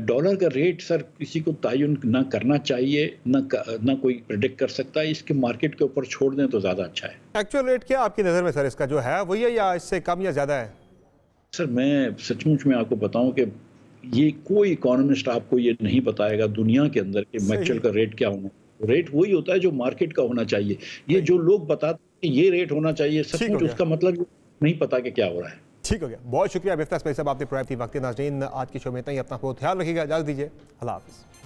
डॉलर का रेट सर किसी को तयन ना करना चाहिए, ना कोई प्रेडिक्ट कर सकता है। इसके मार्केट के ऊपर छोड़ दें तो ज़्यादा अच्छा है। एक्चुअल रेट क्या आपकी नज़र में सर इसका जो है वही है या इससे कम या ज़्यादा है? सर मैं सचमुच में आपको बताऊं कि ये कोई इकोनॉमिस्ट आपको ये नहीं बताएगा दुनिया के अंदर कि एक्चुअल का रेट क्या होना। रेट वही होता है जो मार्केट का होना चाहिए। ये जो लोग बताते हैं ये रेट होना चाहिए, सचमुच उसका मतलब नहीं पता कि क्या हो रहा है। ठीक हो गया, बहुत शुक्रिया मिफ्ता साहब, आपने प्रोवाइड की वक्त। नाज़रीन, आज की शो में इतना ही। अपना बहुत ख्याल रखिएगा, इजाज़त दीजिए, अल्लाह हाफ़िज़।